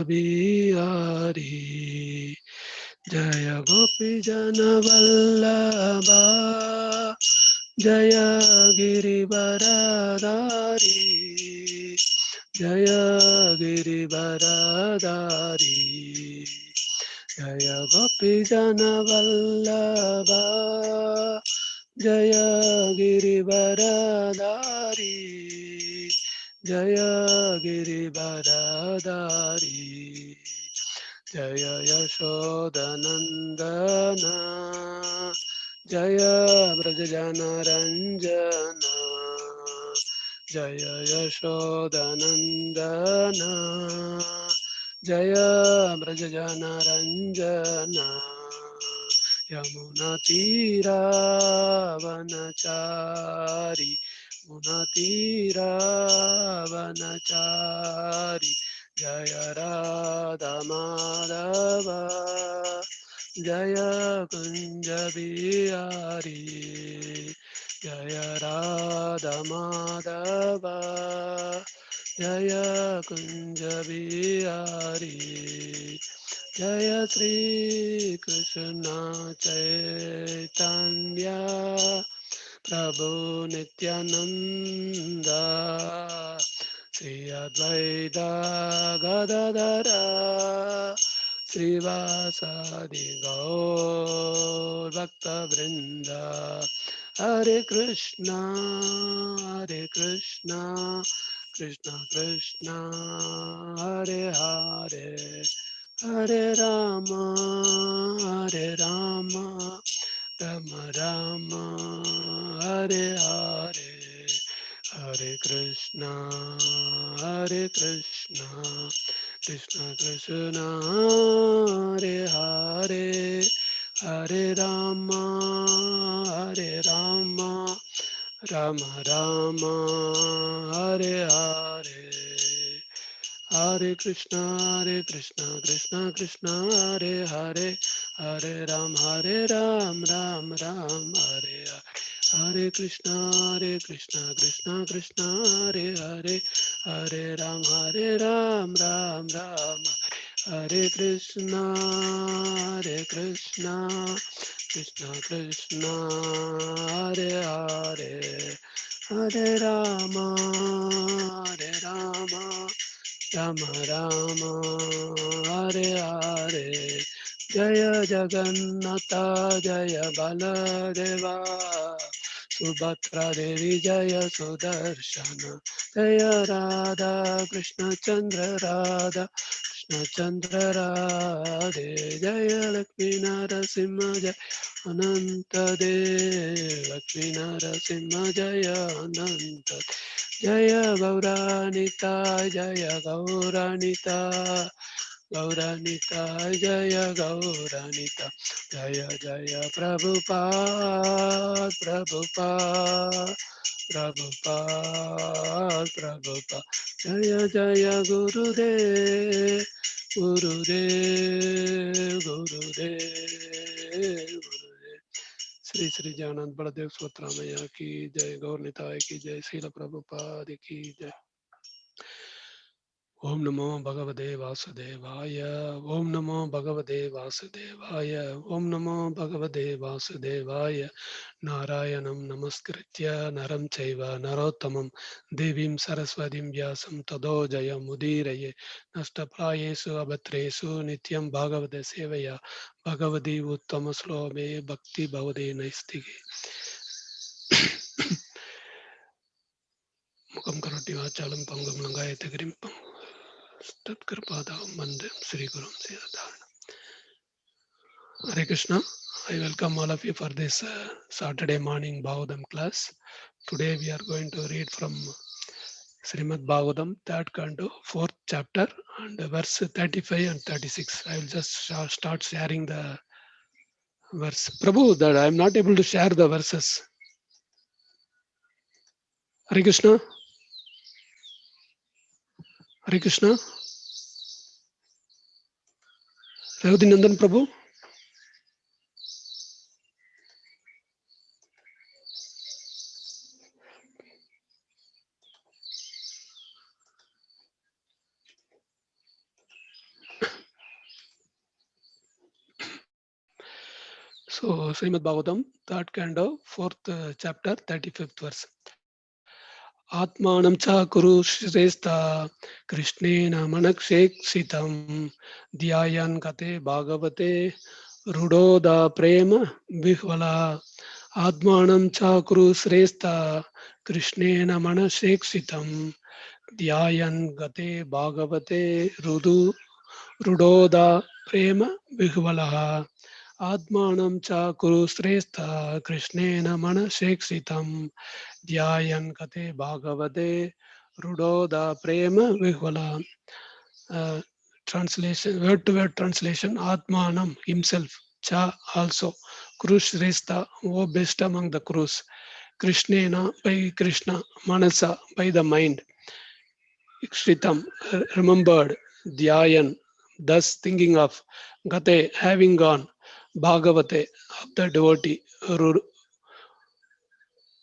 Bihari. Jaya Gopi Jana Vallabha, Jaya Girivaradari, Jaya Girivaradari, Jaya Gopi Jana Vallabha, Jaya Girivaradari, Jaya Girivaradari. Jaya Yashodanandana, Jaya Brajajana Ranjana, Jaya Yashodanandana, Jaya Brajajana Ranjana, Yamuna Tira Vanachari, Munatira Vanachari, Jaya Radha Madhava, Jaya Kunja Bihari, Jaya Radha Madhava, Jaya Kunja Bihari, Jaya Sri Krishna Chaitanya, Prabhu Nityananda, Sri Advaita Gadadara, Srivasadi Gaur Bhakta Vrinda, Hare Krishna, Hare Krishna, Krishna Krishna, Hare Hare, Hare Rama, Hare Rama, Rama Rama, Hare Hare, Hare Krishna, Hare Krishna, Krishna Krishna, Hare Hare, Hare Rama, Hare Rama, Rama Rama, Hare Hare. Hare Krishna, Krishna Krishna, Hare Hare, Hare Ram, Ram Ram, Hare Hare. Hare Krishna, Krishna Krishna, Hare Hare, Hare Ram, Ram Ram. Hare Krishna, Krishna Krishna, Hare Hare, Hare Rama, Rama. Rama Rama, Hare Hare, Jaya Jagannatha, Jaya Baladeva, Subhadra Devi, Jaya Sudarshana, Jaya Radha, Krishna Chandra Radha, Krishna Chandra Radhe, Jaya Lakshmi Narasimha, Jaya Ananta Dev, Lakshmi Narasimha, Jaya Ananta Jaya Gauranita, Jaya Gauranita, Gauranita, Jaya Gauranita, Jaya Jaya Prabhupada, Prabhupada, Prabhupada, Prabhupada, Jaya Jaya Gurudev, Gurudev, Gurudev, Gurudev. Shri Shri Jagannath Baldev सुभद्रामैया की जय, गौर निताय की जय, श्रील प्रभुपाद की जय। ओम नमो भगवते वासुदेवाय, ओम नमो भगवते वासुदेवाय, ओम नमो भगवते वासुदेवाय। नारायणं नमस्कृत्य नरं चैव नरोत्तमं देवीं सरस्वतीं व्यासं ततो जयमुदीरये। नष्टप्रायेषु अभद्रेषु नित्यं भागवत सेवया भगवती उत्तमश्लोमे भक्ति भवदे नैस्तिके। मुखं करोति वाचालं पङ्गुं लङ्घयते गिरिं तत्कृपादां वन्दे श्रीगुरुं श्रीराधारणं। Hare Krishna. I welcome all of you for this Saturday morning Bhagavatam class. Today we are going to read from Srimad Bhagavatam, third canto, fourth chapter, and verse 35 and 36. I will just start sharing the verse. Prabhu, that I am not able to share the verses. Hare Krishna. Hare Krishna. Revati Nandan Prabhu. So Srimad Bhagavatam, third canto, fourth chapter, 35th verse. Atmanam cha kuru shrestha Krishnena manaksheksitam dhyayan kate bhagavate rudoda prema vihvala. Atmanam cha kuru shrestha Krishnena manaksheksitam dhyayan kate bhagavate rudoda prema vihvala. Atmanam cha kuru shrestha Krishnena manaksheksitam Dhyayan Kate Bhagavate Rudoda Prema Vihvala. Uh, Translation, word to word translation, Atmanam, himself, Cha also, Krush Resta, O best among the Krus, Krishnena by Krishna, Manasa by the mind, Ikshritam, remembered, Dhyayan, thus thinking of, Gate, having gone, Bhagavate, of the devotee,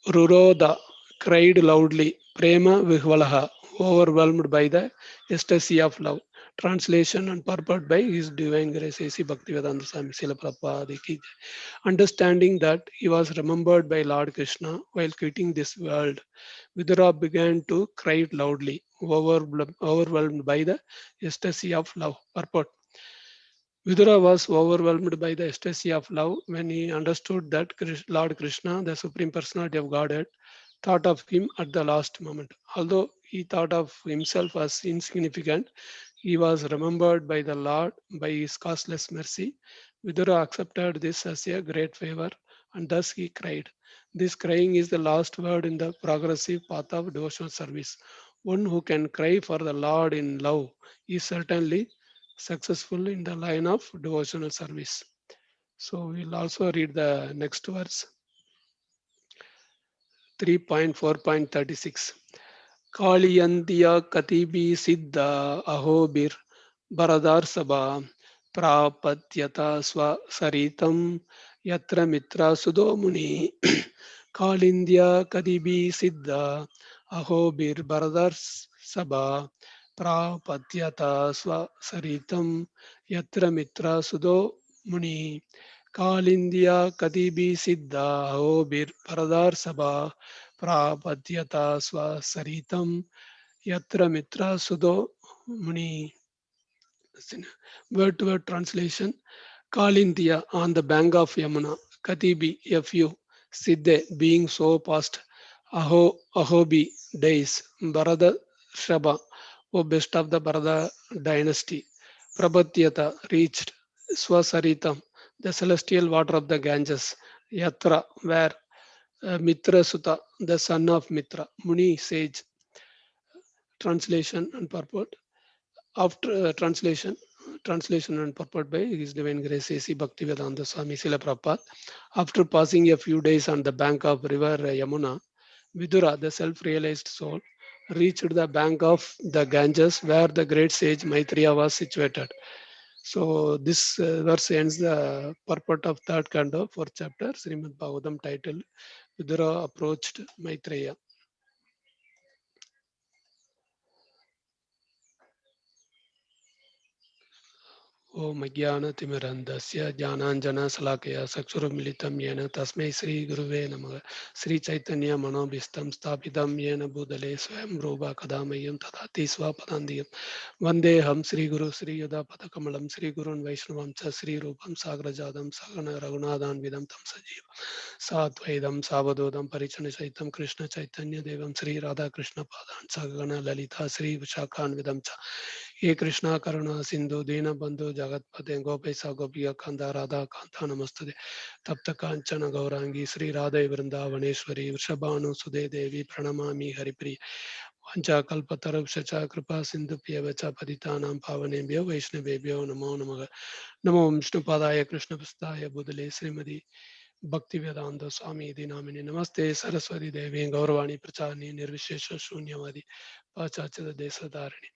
Ruroda cried loudly, Prema Vihvalaha, overwhelmed by the ecstasy of love. Translation and purport by His Divine Grace A.C. Bhaktivedanta Swami Srila Prabhupada Ki Jai. Understanding that he was remembered by Lord Krishna while quitting this world, Vidura began to cry loudly, overwhelmed by the ecstasy of love. Purport. Vidura was overwhelmed by the ecstasy of love when he understood that Lord Krishna, the Supreme Personality of Godhead, thought of him at the last moment. Although he thought of himself as insignificant, he was remembered by the Lord by his causeless mercy. Vidura accepted this as a great favor and thus he cried. This crying is the last word in the progressive path of devotional service. One who can cry for the Lord in love is certainly successful in the line of devotional service. So we'll also read the next verse 3.4.36. Kaliyantiya Katibi Siddha Ahobir Baradar Sabha Prapatyata Swa Saritam Yatra Mitra Sudomuni Kalindya Kadibi Siddha Ahobir Baradar Sabha Prapatyata Swa Saritam Yatra Mitra Sudomuni Kalindya Kadibi Siddha Ahobir Baradar Sabha Prapadyata Swasaritam Yatra Mitra Sudo Muni. Word to word translation. Kalindia on the bank of Yamuna. Katibi, a few. Siddhe, being so past. Ahobi, days. Bharada Shaba, O best of the Bharada dynasty. Prabhatyata, reached. Swasaritam, the celestial water of the Ganges. Yatra, where. Mitra Sutta, the son of Mitra, Muni sage. Translation and purport. After translation and purport by His Divine Grace A.C. Bhaktivedanta Swami Srila Prabhupada. After passing a few days on the bank of river Yamuna, Vidura, the self-realized soul, reached the bank of the Ganges where the great sage Maitreya was situated. So this verse ends the purport of third canto, fourth chapter, Srimad Bhagavatam, titled Vidura approached Maitreya. ओम अज्ञानतिमिरन्धस्य ज्ञानाञ्जनशलाकया चक्षुरुन्मिलितं येन तस्मै श्रीगुरुवे नमः श्रीचैतन्यमनोभीष्टं स्थापितं येन भूतले स्वयं रूपा कदा मह्यं ददाति स्वपदान्तिकं वन्देऽहं श्रीगुरु श्रीयुतापदकमलं श्रीगुरून् वैष्णवं च श्रीरूपं साग्रजातं सगण रघुनाथान्वितं तं सजीवं साद्वैतं सावधूतं परिजनसहितं कृष्णचैतन्यदेवं श्रीराधाकृष्णपादान् सगण ललिता श्रीविशाखान्वितं च हे कृष्णा करुणा सिंधु दीन बंधु जगतपते गोपेश गोपिया कांदा राधा कांता नमस्ते तप्त कांचन गौरांगी श्री राधे वृंदावनेश्वरी वृषभानु सुदे देवी प्रणमामि हरिप्रिय वंचाकल्पतरुश्च कृपा सिंधुभ्यः च पतितानां पावनेभ्यो वैष्णवेभ्यो नमो नमः नमो विष्णुपादाय कृष्णप्रसादाय बुदले श्रीमती भक्तिवेदांत स्वामी इति नामिने नमस्ते सरस्वती देवी गौरवाणी प्रचारिणी निर्विशेष शून्यवादी पाश्चात्य देशधारिणी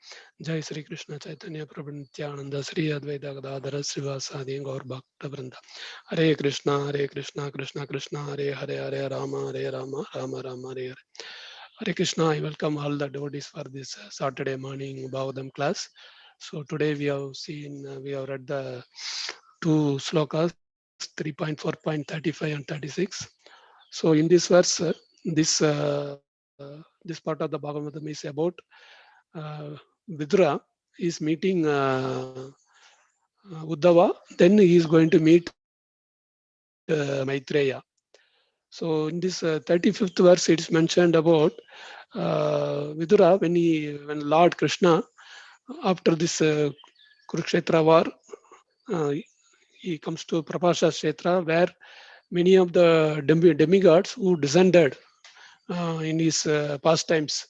जय श्री कृष्ण चैतन्य प्रभु नित्यानंद श्री अद्वैत गदाधर श्रीवासादि गौर भक्त वृंद हरे Krishna Krishna Krishna Hare Hare Hare Ram Ram Ram Hare Hare Hare Krishna. I welcome all the devotees for this Saturday morning Bhagavatam class. So today we have read the two slokas 3.4.35 and 36. So in this verse, this part of the Bhagavatam is about uh, Vidura is meeting Uddhava, then he is going to meet Maitreya. So in this 35th verse, it is mentioned about Vidura when Lord Krishna, after this Kurukshetra war, uh, he comes to Prabhasha Kshetra, where many of the demigods who descended in his pastimes.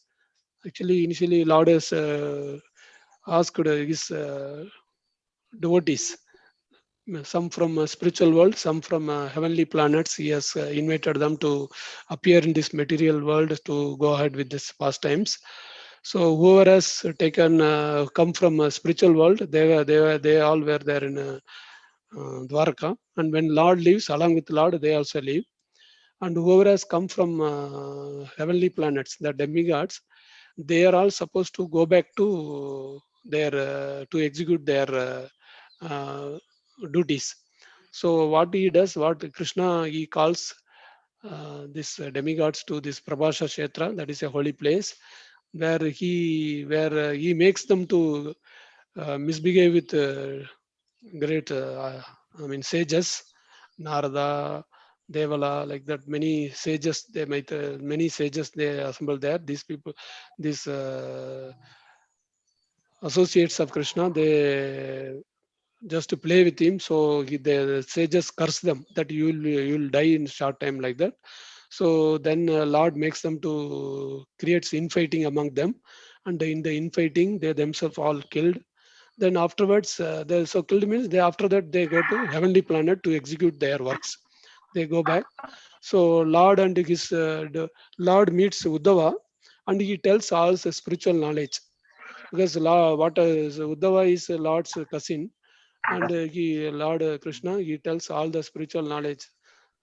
Actually, initially, Lord has asked his devotees, some from spiritual world, some from heavenly planets. He has invited them to appear in this material world to go ahead with this pastimes. So whoever has taken come from a spiritual world, they all were there in Dwarka. And when Lord leaves, along with Lord, they also leave. And whoever has come from heavenly planets, the demigods, they are all supposed to go back to their to execute their uh, duties. So what he does, what Krishna he calls this demigods to this Prabhasha Kshetra, that is a holy place, where he makes them to misbehave with great I mean sages, Narada, Devala, like that. Many sages many sages they assemble there. These people, these associates of Krishna, they just to play with him. So the sages curse them that you will die in short time, like that. So then Lord makes them to creates infighting among them, and in the infighting they themselves all killed. Then afterwards, they so killed means they after that they go to heavenly planet to execute their works. They go back. So Lord and his the Lord meets Uddhava, and he tells all the spiritual knowledge, because what is Uddhava is Lord's cousin, and he Lord Krishna he tells all the spiritual knowledge.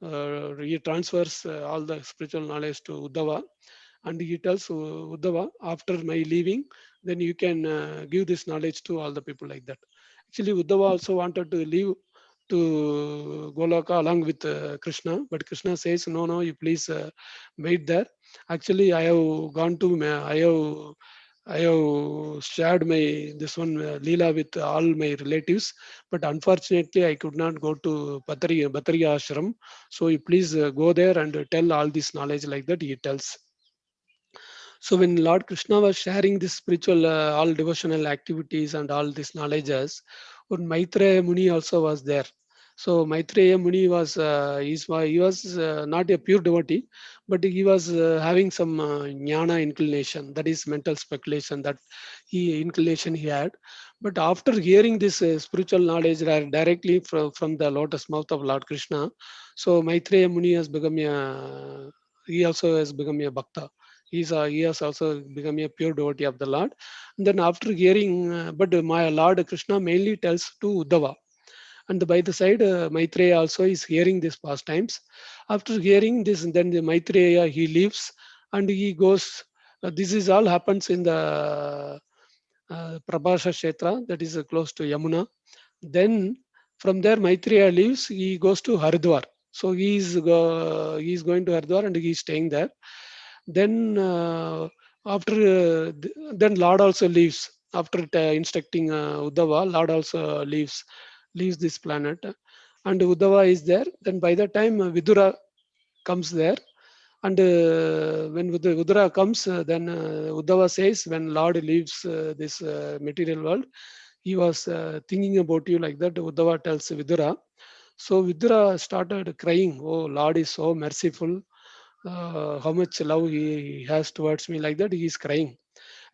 He transfers all the spiritual knowledge to Uddhava, and he tells Uddhava, after my leaving, then you can give this knowledge to all the people, like that. Actually, Uddhava also wanted to leave to Goloka along with Krishna, but Krishna says, no, no, you please wait there. Actually, I have shared my this one Leela with all my relatives, but unfortunately I could not go to Batari ashram. So you please go there and tell all this knowledge, like that. He tells. So when Lord Krishna was sharing this spiritual, all devotional activities and all these knowledges, one Maitreya Muni also was there. So Maitreya Muni was he was not a pure devotee, but he was having some jnana inclination, that is mental speculation, that inclination he had. But after hearing this spiritual knowledge directly from the lotus mouth of Lord Krishna, so Maitreya Muni has become a he also has become a bhakta. He has also become a pure devotee of the Lord. And then after hearing, but my Lord Krishna mainly tells to Uddhava. And by the side, Maitreya also is hearing these pastimes. After hearing this, then the Maitreya he leaves and he goes. This is all happens in the Prabhasha Kshetra, that is close to Yamuna. Then from there, Maitreya leaves. He goes to Haridwar. So he is going to Haridwar and he is staying there. Then after then Lord also leaves after instructing Uddhava. Lord also leaves this planet, and Uddhava is there. Then by the time Vidura comes there, and when Vidura comes, then Uddhava says, when Lord leaves this material world, he was thinking about you, like that. Uddhava tells Vidura. So Vidura started crying. Oh, Lord is so merciful. How much love he has towards me, like that. He is crying.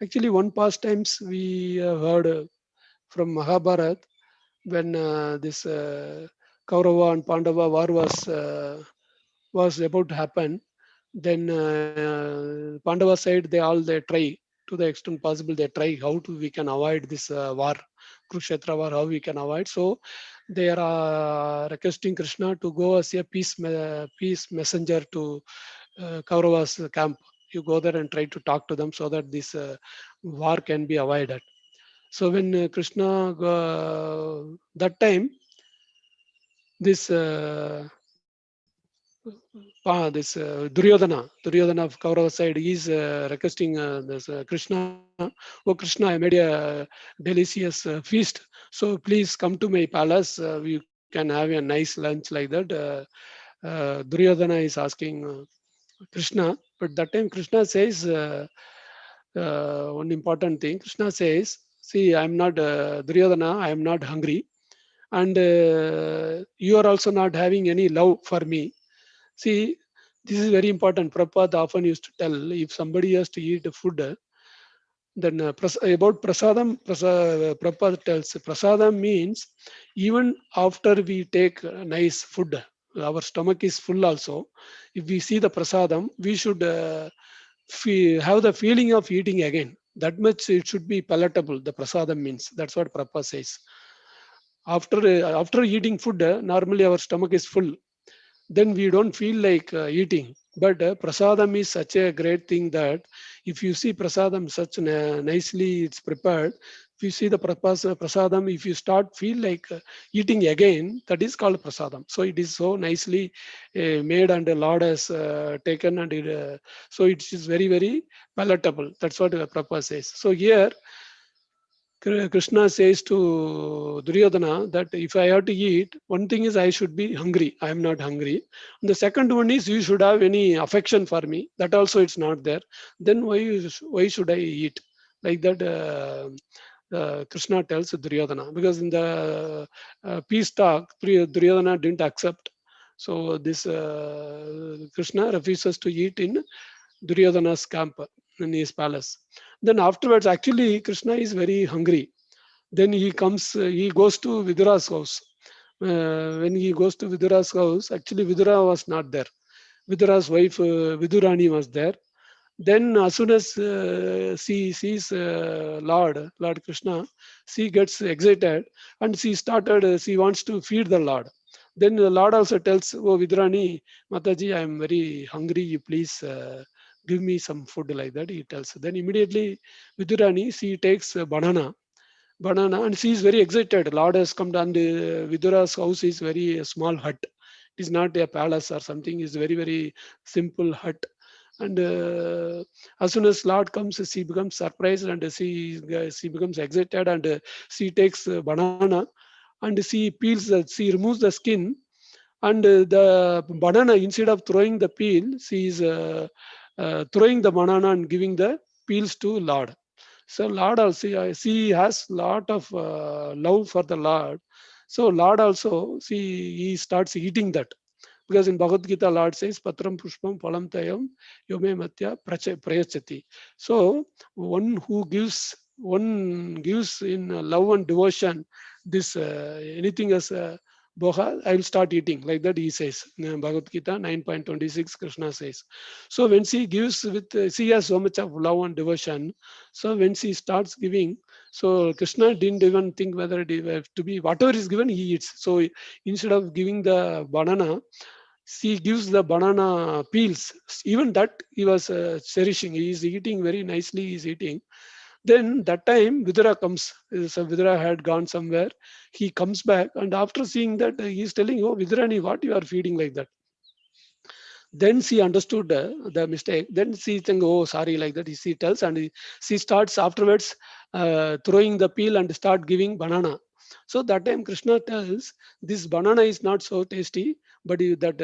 Actually, one past times we heard from Mahabharat, when this Kaurava and Pandava war was about to happen. Then Pandava side, they try to the extent possible. They try how to we can avoid this war, Kurukshetra war, how we can avoid. So they are requesting Krishna to go as a peace messenger to Kaurava's camp. You go there and try to talk to them so that this war can be avoided. So when Krishna that time this Duryodhana of Kaurava side is requesting this Krishna, oh Krishna, I made a delicious feast. So please come to my palace. You can have a nice lunch like that. Duryodhana is asking Krishna, but that time Krishna says one important thing. Krishna says, "See, I'm not Duryodhana. I am not hungry, and you are also not having any love for me. See, this is very important. Prabhupada often used to tell if somebody has to eat food, then about prasadam, Prabhupada tells prasadam means even after we take nice food, our stomach is full also. If we see the prasadam, we should have the feeling of eating again. That much it should be palatable. The prasadam means. That's what Prabhupada says. After eating food, normally our stomach is full, then we don't feel like eating. But prasadam is such a great thing that if you see prasadam such nicely it's prepared, if you see the prasadam, if you start feel like eating again, that is called prasadam. So it is so nicely made, and the Lord has taken, and so it is very very palatable. That's what Prabhupada says. So here Krishna says to Duryodhana that if I have to eat, one thing is I should be hungry. I am not hungry. And the second one is you should have any affection for me. That also it's not there. Then why should I eat? Like that, Krishna tells Duryodhana, because in the peace talk, Duryodhana didn't accept. So this Krishna refuses to eat in Duryodhana's camp in his palace. Then afterwards, actually, Krishna is very hungry. Then he goes to Vidura's house. When he goes to Vidura's house, actually Vidura was not there. Vidura's wife Vidurani was there. Then as soon as she sees Lord Krishna, she gets excited, and she wants to feed the Lord. Then the Lord also tells, "Oh Vidurani, Mataji, I am very hungry. You please give me some food," like that. He tells. Then immediately Vidurani, she takes a banana, and she is very excited. Lord has come down. The Vidura's house is very small hut. It is not a palace or something. It's very very simple hut. And as soon as Lord comes, she becomes surprised, and she becomes excited, and she takes banana, and she removes the skin, and the banana, instead of throwing the peel, she is throwing the banana and giving the peels to Lord. So Lord also, she has lot of love for the Lord. So Lord also, he starts eating that, because in Bhagavad Gita, Lord says, Patram Pushpam Phalam Tayam Yome Matya Prayachati. So one gives in love and devotion, this anything as boha, I will start eating. Like that he says. In Bhagavad Gita 9.26, Krishna says. So when she gives with, she has so much of love and devotion. So when she starts giving, so Krishna didn't even think whether it have to be, whatever is given, he eats. So instead of giving the banana, she gives the banana peels. Even that he was cherishing. He is eating very nicely. He is eating. Then that time Vidura comes. So Vidura had gone somewhere. He comes back, and after seeing that, he is telling, "Oh Vidurani, what you are feeding like that?" Then she understood the mistake. Then she think, "Oh sorry," like that. She tells, and she starts afterwards throwing the peel and start giving banana. So that time Krishna tells, this banana is not so tasty, but that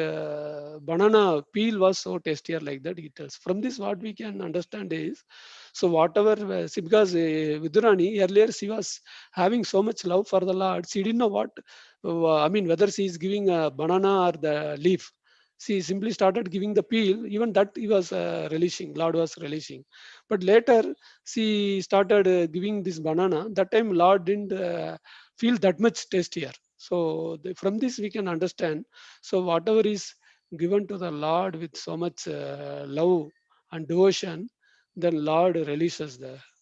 banana peel was so tastier, like that he tells. From this what we can understand is, so whatever, see, because Vidurani earlier she was having so much love for the Lord, she didn't know what, I mean, whether she is giving a banana or the leaf. She simply started giving the peel. Even that he was relishing, Lord was relishing. But later she started giving this banana. That time Lord didn't feel that much tastier. So from this we can understand. So whatever is given to the Lord with so much love and devotion, then Lord releases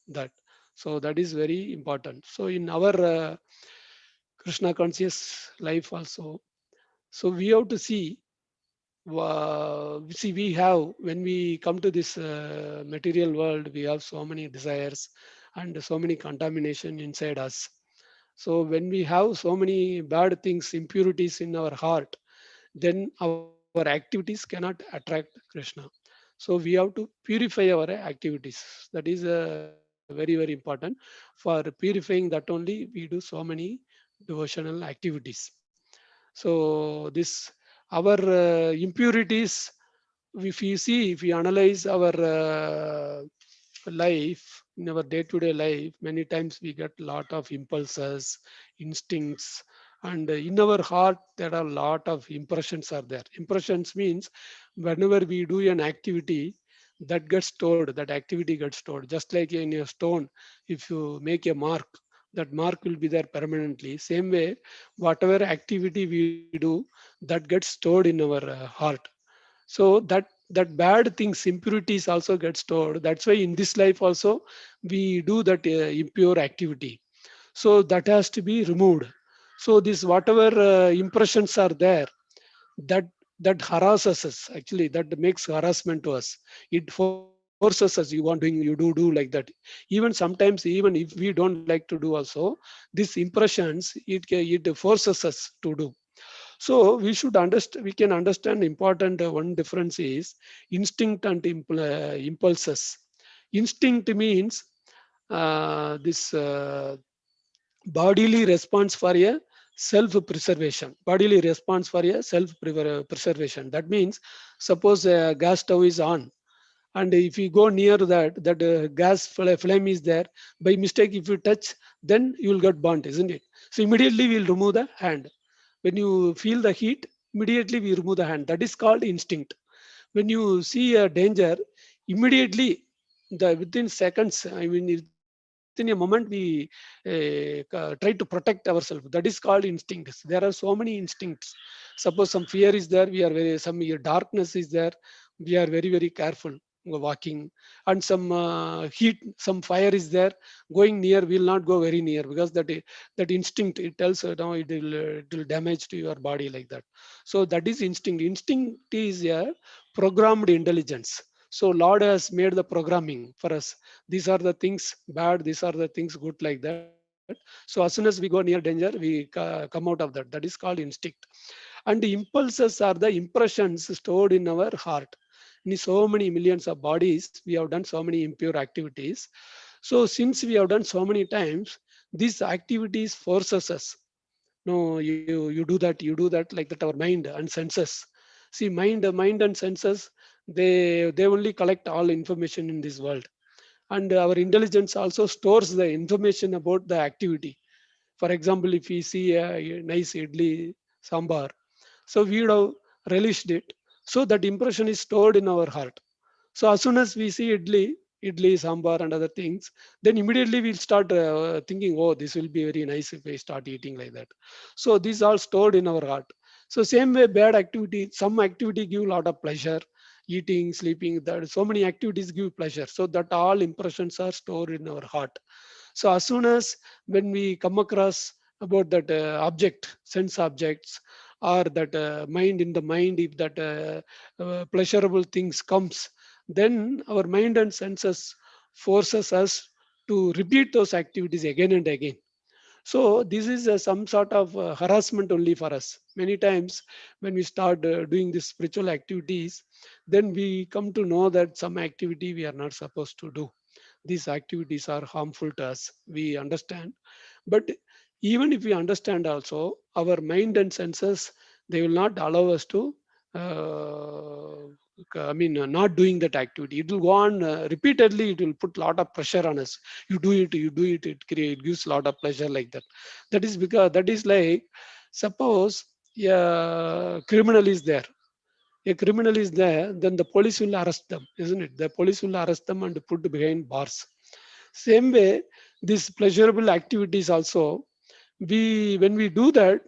that. So that is very important. So in our Krishna conscious life also, so we have to see, we have, when we come to this material world, we have so many desires and so many contamination inside us. So when we have so many bad things, impurities in our heart, then our activities cannot attract Krishna. So we have to purify our activities. That is very, very important. For purifying that only we do so many devotional activities. So this, our impurities, if you see, if we analyze our life, in our day-to-day life, many times we get lot of impulses, instincts, and in our heart there are a lot of impressions are there. Impressions means whenever we do an activity, that gets stored, that activity gets stored. Just like in a stone, if you make a mark, that mark will be there permanently. Same way, whatever activity we do, that gets stored in our heart. So that bad things, impurities also get stored. That's why in this life also we do that impure activity. So that has to be removed. So this whatever impressions are there, that that harasses us, actually that makes harassment to us. It forces us, you want doing, you do like that. Even sometimes, even if we don't like to do also, these impressions, it forces us to do. So we should understand, we can understand important one difference is instinct and impulses. Instinct means this bodily response for a self-preservation. Bodily response for a self-preservation. That means suppose a gas stove is on, and if you go near that gas flame is there, by mistake if you touch, then you will get burnt, isn't it? So immediately we will remove the hand. When you feel the heat, immediately we remove the hand. That is called instinct. When you see a danger, immediately, the within seconds, I mean within a moment, we try to protect ourselves. That is called instincts. There are so many instincts. Suppose some fear is there, we are very, some darkness is there, we are very, very careful walking. And some heat, some fire is there, going near, we will not go very near, because that instinct, it tells no, it will damage to your body, like that. So that is instinct. Instinct is a programmed intelligence. So Lord has made the programming for us. These are the things bad, these are the things good, like that. So as soon as we go near danger, we come out of that. That is called instinct. And the impulses are the impressions stored in our heart. In so many millions of bodies, we have done so many impure activities. So since we have done so many times, these activities forces us. No, you you do that, like that. Our mind and senses. See, mind and senses, they only collect all information in this world, and our intelligence also stores the information about the activity. For example, if we see a nice idli sambar, so we would have relished it. So that impression is stored in our heart. So as soon as we see idli, sambar, and other things, then immediately we'll start thinking, oh, this will be very nice if we start eating, like that. So these are stored in our heart. So same way, bad activity, some activity give a lot of pleasure, eating, sleeping, that so many activities give pleasure. So that all impressions are stored in our heart. So as soon as when we come across about that object, sense objects, or that mind, in the mind, if that pleasurable things comes, then our mind and senses forces us to repeat those activities again and again. So this is some sort of harassment only for us. Many times when we start doing these spiritual activities, then we come to know that some activity we are not supposed to do. These activities are harmful to us. We understand. But even if we understand also, our mind and senses, they will not allow us to uh, not doing that activity. It will go on repeatedly. It will put a lot of pressure on us. You do it. It gives a lot of pleasure, like that. That is because that is like, suppose a criminal is there. A criminal is there, then the police will arrest them, isn't it? The police will arrest them and put behind bars. Same way, these pleasurable activities also, we when we do that,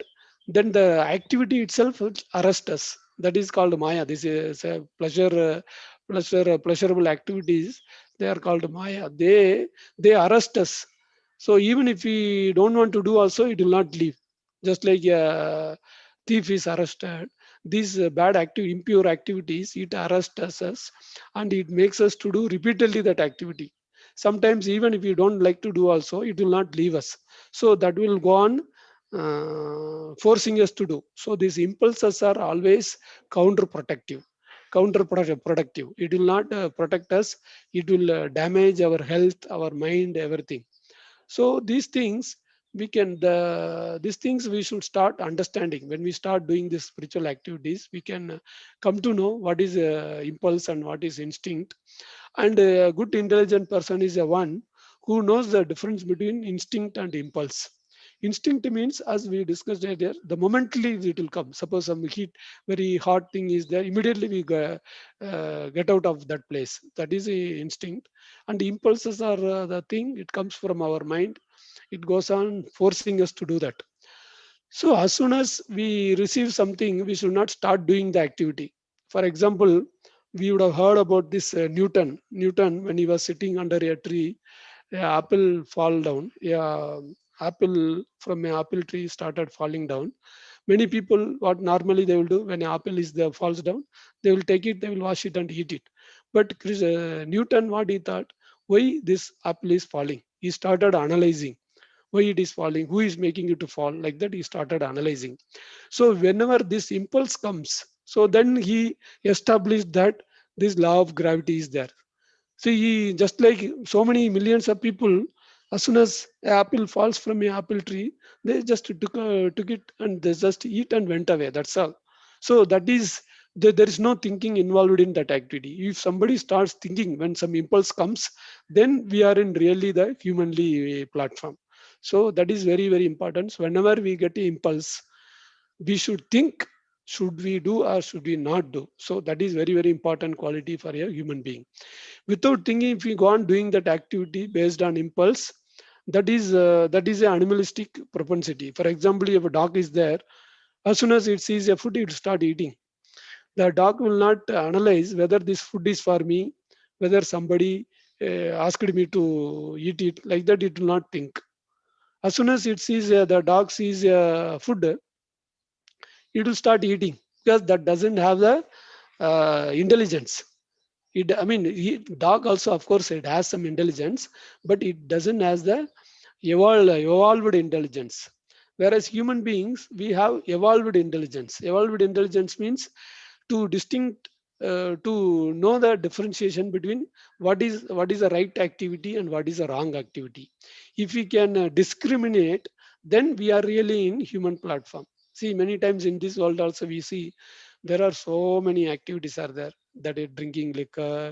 then the activity itself will arrest us. That is called maya. This is a pleasurable activities, they are called maya. They arrest us. So even if we don't want to do also, it will not leave. Just like a thief is arrested, these bad active impure activities, it arrests us, and it makes us to do repeatedly that activity. Sometimes even if you don't like to do also, it will not leave us. So that will go on forcing us to do. So these impulses are always counterprotective. Counterproductive. It will not protect us. It will damage our health, our mind, everything. So these things these things we should start understanding. When we start doing these spiritual activities, we can come to know what is impulse and what is instinct. And a good intelligent person is a one who knows the difference between instinct and impulse. Instinct means, as we discussed earlier, the momently it will come. Suppose some heat, very hot thing is there, immediately we get out of that place. That is a instinct. And the impulses are the thing, it comes from our mind. It goes on forcing us to do that. So as soon as we receive something, we should not start doing the activity. For example, we would have heard about this Newton. Newton, when he was sitting under a tree, an apple fall down. Yeah, apple from an apple tree started falling down. Many people, what normally they will do when an apple is there falls down, they will take it, they will wash it and eat it. But Newton, what he thought, why this apple is falling? He started analyzing why it is falling, who is making it to fall. Like that, he started analyzing. So whenever this impulse comes, so then he established that this law of gravity is there. See, just like so many millions of people, as soon as an apple falls from an apple tree, they just took it and they just eat and went away. That's all. So that is there is no thinking involved in that activity. If somebody starts thinking when some impulse comes, then we are in really the humanly platform. So that is very very important. So whenever we get an impulse, we should think: should we do or should we not do? So that is very very important quality for a human being. Without thinking, if we go on doing that activity based on impulse, that is an animalistic propensity. For example, if a dog is there, as soon as it sees a food, it will start eating. The dog will not analyze whether this food is for me, whether somebody asked me to eat it. Like that, it will not think. As soon as it sees the dog sees food, it will start eating, because that doesn't have the intelligence. I mean, dog also, of course, it has some intelligence, but it doesn't has the evolved intelligence. Whereas human beings, we have evolved intelligence. Evolved intelligence means to distinct, to know the differentiation between what is a right activity and what is a wrong activity. If we can discriminate, then we are really in human platform. See, many times in this world also we see there are so many activities are there, that is drinking liquor,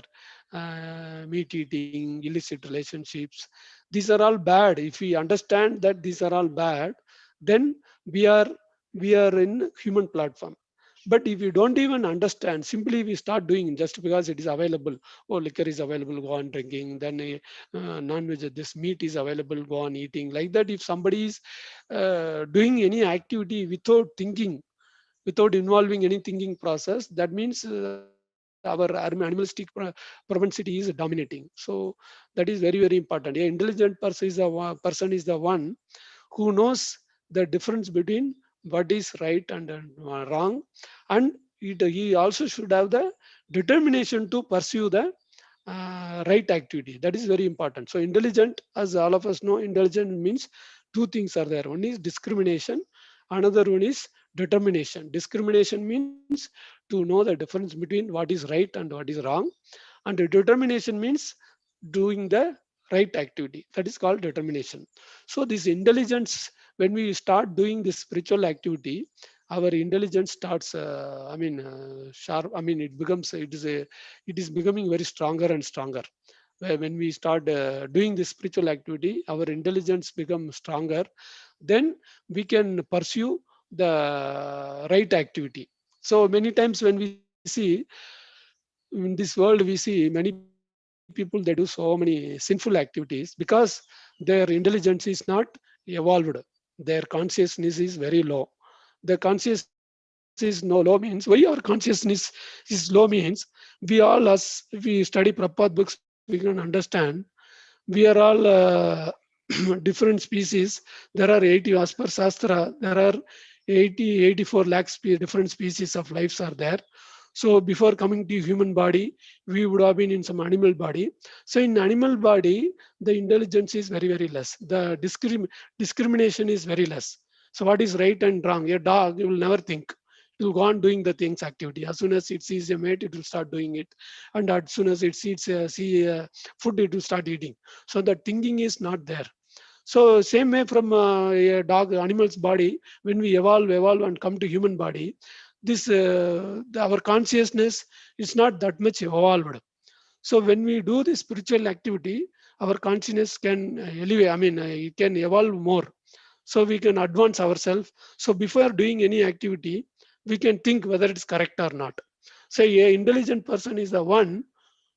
meat eating, illicit relationships. These are all bad. If we understand that these are all bad, then we are we are in human platform. But if you don't even understand, simply we start doing just because it is available. Oh, liquor is available, go on drinking. Then non-veg, this meat is available, go on eating. Like that, if somebody is doing any activity without thinking, without involving any thinking process, that means our animalistic propensity is dominating. So that is very very important. A intelligent person is the one who knows the difference between what is right and wrong, and he also should have the determination to pursue the right activity. That is very important. So intelligent, as all of us know, intelligent means two things are there. One is discrimination, another one is determination. Discrimination means to know the difference between what is right and what is wrong, and the determination means doing the right activity. That is called determination. So this intelligence, when we start doing this spiritual activity, our intelligence starts sharp. I mean, it is becoming very stronger and stronger. When we start doing this spiritual activity, our intelligence becomes stronger. Then we can pursue the right activity. So many times when we see in this world, we see many people, they do so many sinful activities because their intelligence is not evolved. Their consciousness is very low. The consciousness is no low means, why our consciousness is low means, we all, as we study Prabhupada books, we can understand, we are all different species. There are 80, as per Shastra, there are 84 lakhs different species of lives are there. So before coming to human body, we would have been in some animal body. So in animal body, the intelligence is very, very less. The discrimination is very less. So what is right and wrong? A dog, you will never think. It will go on doing the things activity. As soon as it sees a mate, it will start doing it. And as soon as it sees see food, it will start eating. So the thinking is not there. So same way from a dog, animal's body, when we evolve and come to human body, this our consciousness is not that much evolved. So when we do this spiritual activity, our consciousness can elevate. I mean, it can evolve more. So we can advance ourselves. So before doing any activity, we can think whether it's correct or not. So a intelligent person is the one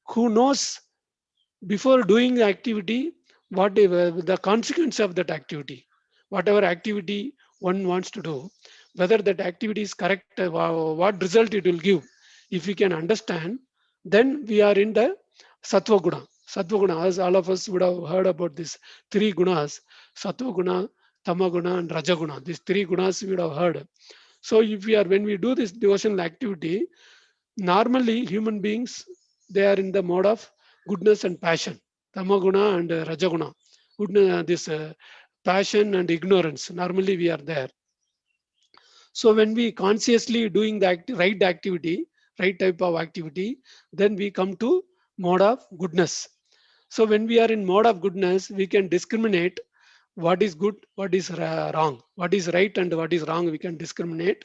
who knows before doing the activity whatever the consequence of that activity, whatever activity one wants to do, whether that activity is correct, what result it will give. If we can understand, then we are in the sattva guna. Sattva guna, as all of us would have heard about this three gunas: sattva guna, tama guna, and raja guna. These three gunas we would have heard. So if we are, when we do this devotional activity, normally human beings, they are in the mode of goodness and passion, tamaguna and rajaguna. Goodness, this passion and ignorance. Normally we are there. So when we consciously doing the right activity, right type of activity, then we come to mode of goodness. So when we are in mode of goodness, we can discriminate what is good, what is wrong, what is right and what is wrong. We can discriminate.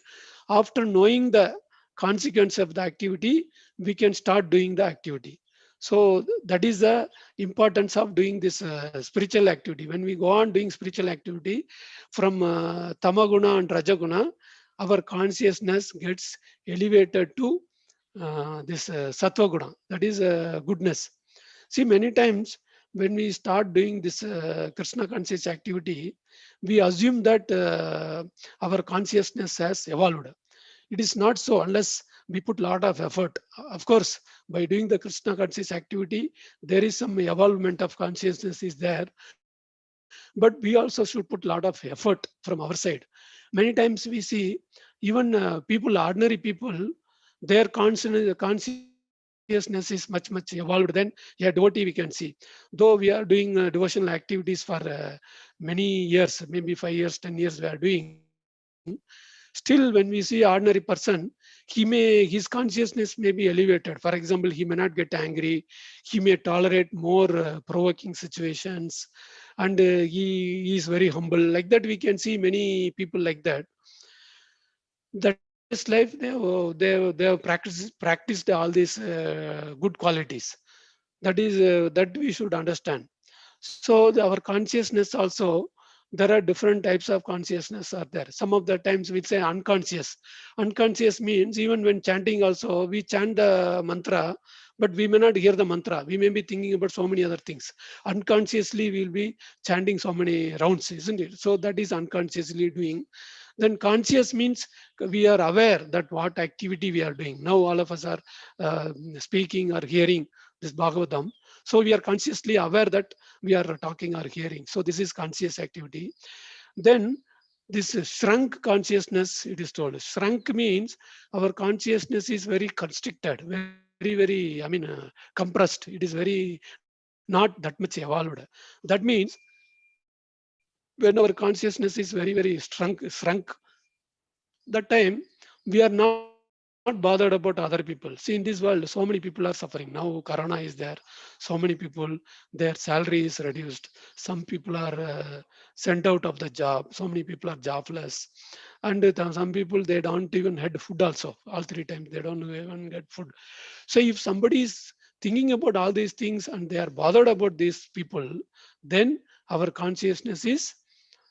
After knowing the consequence of the activity, we can start doing the activity. So that is the importance of doing this spiritual activity. When we go on doing spiritual activity from tamaguna and rajaguna, our consciousness gets elevated to this sattva guna. That is goodness. See, many times when we start doing this Krishna conscious activity, we assume that our consciousness has evolved. It is not so unless we put lot of effort. Of course, by doing the Krishna conscious activity, there is some evolvement of consciousness is there, but we also should put lot of effort from our side. Many times we see even people, ordinary people, their consciousness is much evolved than a devotee we can see. Though we are doing devotional activities for many years, maybe 5 years, 10 years we are doing, still when we see ordinary person, his consciousness may be elevated. For example, he may not get angry, he may tolerate more provoking situations, and he is very humble. Like that, we can see many people like that. That in previous life they have practiced all these good qualities. That is that we should understand. So our consciousness also, there are different types of consciousness are there. Some of the times we say unconscious. Unconscious means even when chanting also, we chant the mantra, but we may not hear the mantra. We may be thinking about so many other things. Unconsciously, we'll be chanting so many rounds, isn't it? So that is unconsciously doing. Then conscious means we are aware that what activity we are doing. Now all of us are speaking or hearing this Bhagavatam. So we are consciously aware that we are talking or hearing. So this is conscious activity. Then this shrunk consciousness, it is told. Shrunk means our consciousness is very constricted, very, I mean, compressed. It is very not that much evolved. That means when our consciousness is very, shrunk, that time we are not bothered about other people. See, in this world so many people are suffering. Now corona is there, so many people, their salary is reduced, some people are sent out of the job, so many people are jobless, and some people they don't even had food also. All three times they don't even get food. So if somebody is thinking about all these things and they are bothered about these people, then our consciousness is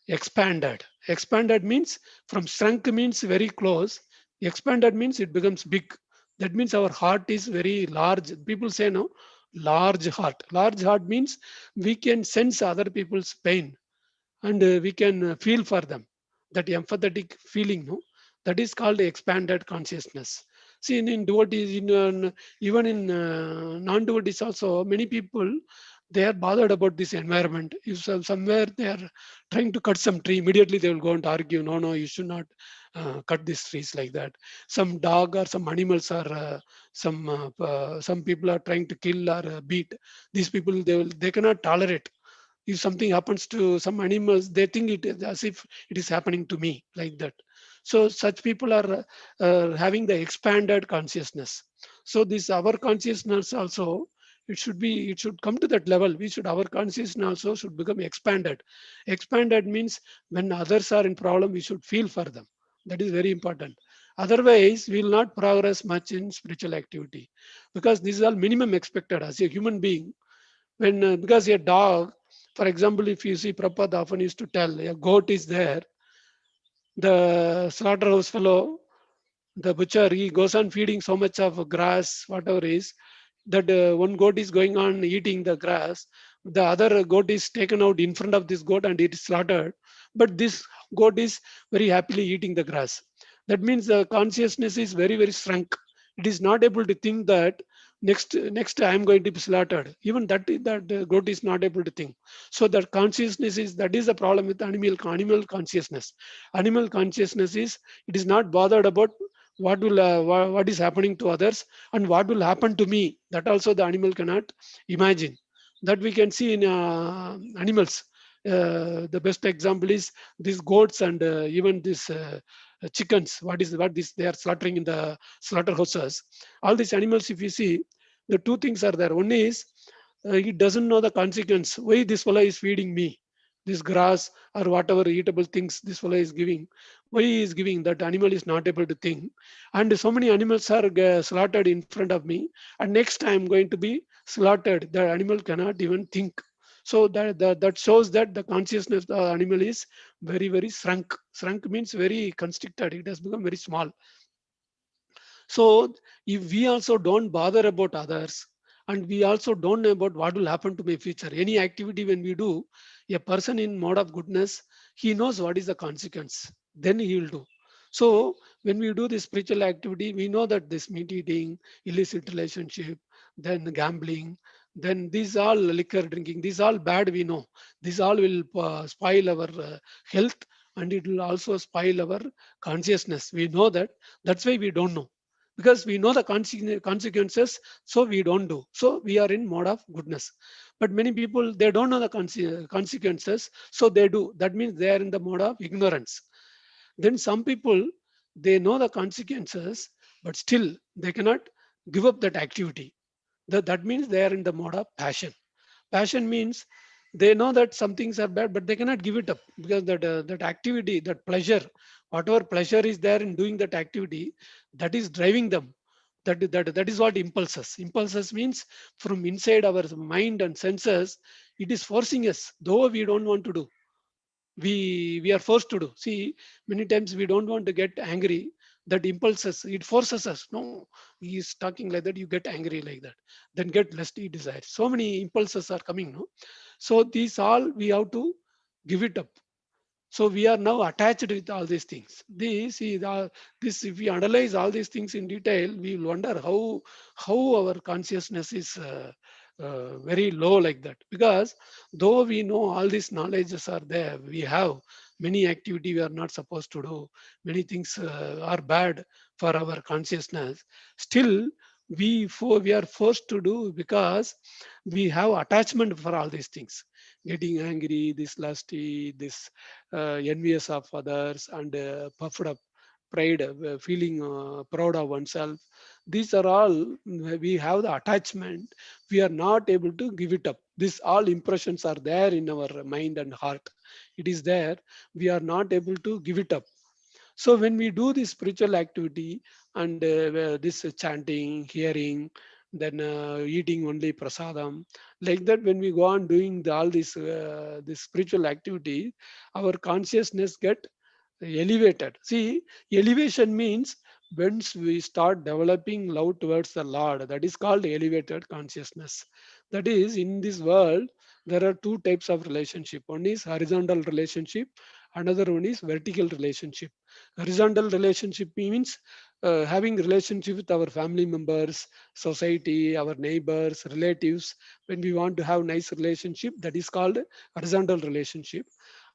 expanded. Expanded means from shrunk means very close. Expanded means it becomes big. That means our heart is very large. People say no, large heart. Large heart means we can sense other people's pain and we can feel for them. That empathetic feeling, no, that is called expanded consciousness. See, in devotees, even in non-devotees also, many people they are bothered about this environment. If somewhere they are trying to cut some tree, immediately they will go and argue, no, no, you should not cut these trees like that. Some dog or some animals are some people are trying to kill or beat. These people, they cannot tolerate. If something happens to some animals, they think it is as if it is happening to me, like that. So such people are having the expanded consciousness. So this our consciousness also, it should come to that level. We should, our consciousness also should become expanded. Expanded means when others are in problem, we should feel for them. That is very important. Otherwise we will not progress much in spiritual activity, because this is all minimum expected as a human being. When because a dog, for example, if you see, Prabhupada often used to tell, a goat is there, the slaughterhouse fellow, the butcher, he goes on feeding so much of grass, whatever is that, one goat is going on eating the grass, the other goat is taken out in front of this goat and it is slaughtered, but this goat is very happily eating the grass. That means the consciousness is very, very shrunk. It is not able to think that next I am going to be slaughtered. Even that goat is not able to think. So that consciousness is, that is the problem with animal consciousness. Animal consciousness is, it is not bothered about what is happening to others and what will happen to me. That also the animal cannot imagine. That we can see in animals. The best example is these goats and even these chickens. What this they are slaughtering in the slaughterhouses. All these animals, if you see, the two things are there. One is he doesn't know the consequence. Why this fellow is feeding me this grass or whatever eatable things this fellow is giving? Why he is giving? That animal is not able to think. And so many animals are slaughtered in front of me, and next I am going to be slaughtered. The animal cannot even think. So that shows that the consciousness of the animal is very, very shrunk. Shrunk means very constricted. It has become very small. So if we also don't bother about others, and we also don't know about what will happen to my future, any activity when we do, a person in mode of goodness, he knows what is the consequence. Then he will do. So when we do this spiritual activity, we know that this meat eating, illicit relationship, then gambling, then these all liquor drinking, these all bad. We know these all will spoil our health, and it will also spoil our consciousness. We know that. That's why we don't know, because we know the consequences, so we don't do. So we are in mode of goodness. But many people, they don't know the consequences, so they do. That means they are in the mode of ignorance. Then some people, they know the consequences, but still they cannot give up that activity. That means they are in the mode of passion. Passion means they know that some things are bad, but they cannot give it up, because that activity, that pleasure, whatever pleasure is there in doing that activity, that is driving them. That is what impulses. Impulses means from inside our mind and senses, it is forcing us, though we don't want to do. We are forced to do. See, many times we don't want to get angry. That impulses, it forces us. No, he is talking like that, you get angry like that, then get less desire. So many impulses are coming, no? So these all we have to give it up. So we are now attached with all these things. This, if we analyze all these things in detail, we will wonder how our consciousness is very low like that. Because though we know all these knowledges are there, we have many activity we are not supposed to do. Many things are bad for our consciousness. Still, we are forced to do, because we have attachment for all these things. Getting angry, this lusty, this envious of others, and puffed up pride, feeling proud of oneself. These are all, we have the attachment. We are not able to give it up. These all impressions are there in our mind and heart. It is there. We are not able to give it up. So when we do this spiritual activity, and this chanting, hearing, then eating only prasadam, like that, when we go on doing all this spiritual activity, our consciousness get elevated. See, elevation means once we start developing love towards the Lord, that is called elevated consciousness. That is, in this world, there are two types of relationship. One is horizontal relationship, another one is vertical relationship. Horizontal relationship means having relationship with our family members, society, our neighbors, relatives. When we want to have nice relationship, that is called horizontal relationship.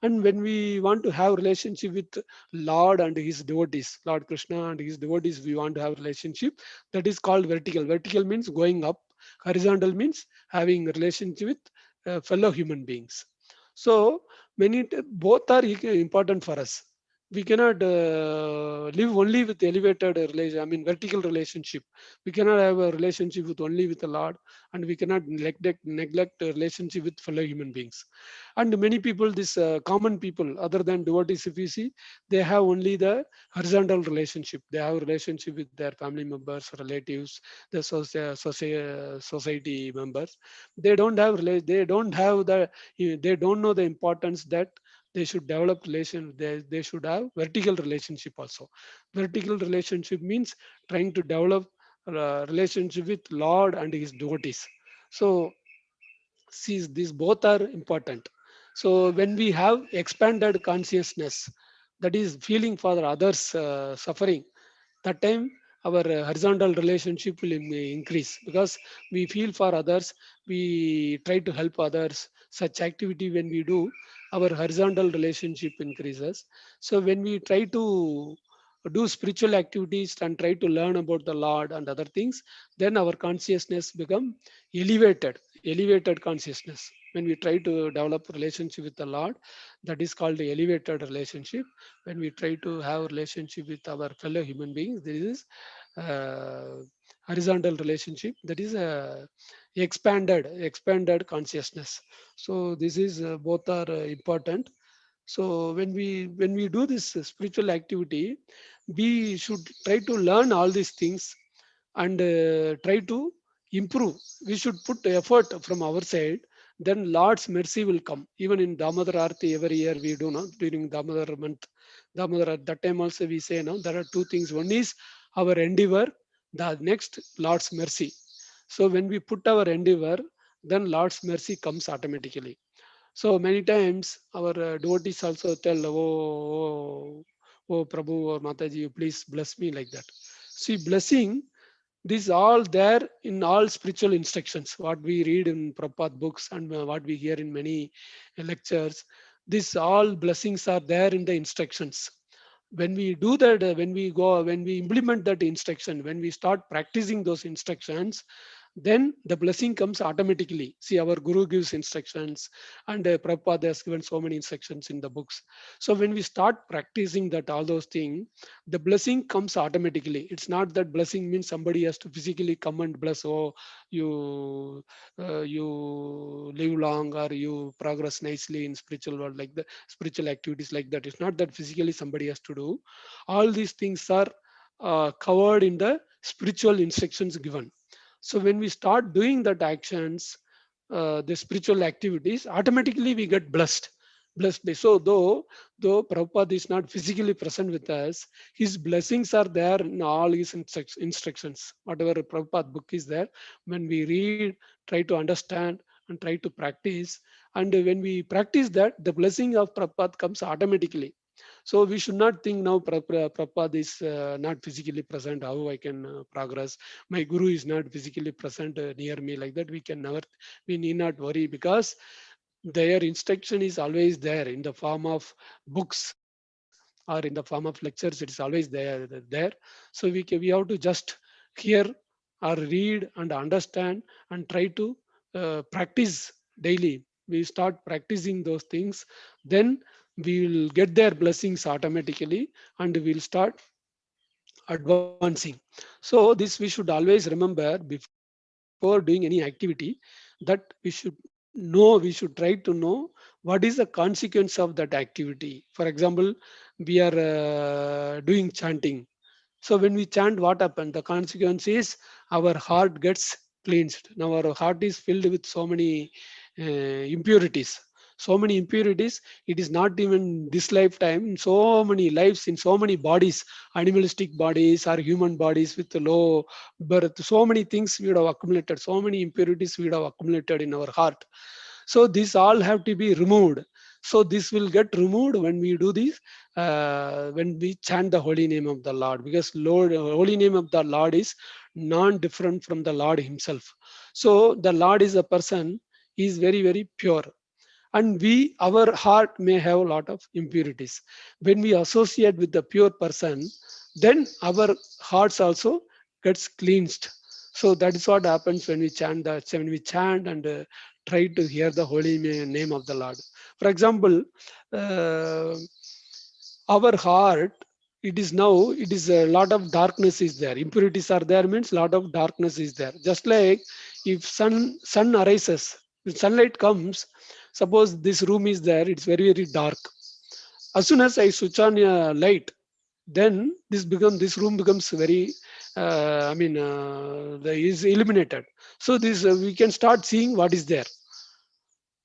And when we want to have relationship with Lord and his devotees, Lord Krishna and his devotees, we want to have relationship, that is called vertical. Vertical means going up. Horizontal means having relationship with fellow human beings. So both are important for us. We cannot live only with elevated relation, I mean vertical relationship. We cannot have a relationship with only with the Lord, and we cannot neglect a relationship with fellow human beings. And many people, this common people, other than devotees, if you see, they have only the horizontal relationship. They have a relationship with their family members, relatives, the society members. They don't have they don't have the, they don't know the importance that they should develop relation. They should have vertical relationship also. Vertical relationship means trying to develop relationship with Lord and his devotees. So see, these both are important. So when we have expanded consciousness, that is feeling for others suffering, that time our horizontal relationship will increase, because we feel for others, we try to help others. Such activity when we do, our horizontal relationship increases. So when we try to do spiritual activities and try to learn about the Lord and other things, then our consciousness become elevated consciousness. When we try to develop relationship with the Lord, that is called the elevated relationship. When we try to have relationship with our fellow human beings, this is uh, horizontal relationship, that is expanded consciousness. So this is both are important. So when we do this spiritual activity, we should try to learn all these things and try to improve. We should put effort from our side. Then Lord's mercy will come. Even in Damodar Arti every year we do now during Damodar month. Damodar, at that time also we say now there are two things. One is our endeavor. The next, Lord's mercy. So when we put our endeavor, then Lord's mercy comes automatically. So many times our devotees also tell, oh Prabhu or Mataji, you please bless me like that. See, blessing, this all there in all spiritual instructions, what we read in Prabhupada books and what we hear in many lectures. This all blessings are there in the instructions. When we do that, when we implement that instruction, when we start practicing those instructions, then the blessing comes automatically. See, our Guru gives instructions, and Prabhupada has given so many instructions in the books. So when we start practicing that, all those things, the blessing comes automatically. It's not that blessing means somebody has to physically come and bless. Oh, you live long, or you progress nicely in spiritual world, like the spiritual activities like that. It's not that physically somebody has to do. All these things are covered in the spiritual instructions given. So when we start doing that actions, the spiritual activities, automatically we get blessed by. So though Prabhupada is not physically present with us, his blessings are there in all his instructions. Whatever Prabhupada book is there, when we read, try to understand and try to practice, and when we practice that, the blessing of Prabhupada comes automatically. So we should not think now Prabhupada is not physically present, how I can progress. My Guru is not physically present near me, like that. We need not worry, because their instruction is always there in the form of books or in the form of lectures. It is always there. So we have to just hear or read and understand and try to practice daily. We start practicing those things, then we will get their blessings automatically, and we'll start advancing. So this we should always remember before doing any activity, that we should try to know what is the consequence of that activity. For example, we are doing chanting. So when we chant, what happens? The consequence is our heart gets cleansed. Now our heart is filled with so many impurities. So many impurities. It is not even this lifetime. In so many lives, in so many bodies, animalistic bodies or human bodies with low birth. So many things we would have accumulated. So many impurities we would have accumulated in our heart. So these all have to be removed. So this will get removed when we do this, when we chant the holy name of the Lord, because Lord, holy name of the Lord is non-different from the Lord himself. So the Lord is a person, he is very, very pure. And we, our heart may have a lot of impurities. When we associate with the pure person, then our hearts also gets cleansed. So that is what happens when we chant when we chant and try to hear the holy name of the Lord. For example, uh, our heart, it is now, it is a lot of darkness is there, impurities are there, means lot of darkness is there. Just like if sun arises, when sunlight comes, suppose this room is there, it's very, very dark. As soon as I switch on a light, then this room becomes very, is illuminated. So this we can start seeing what is there.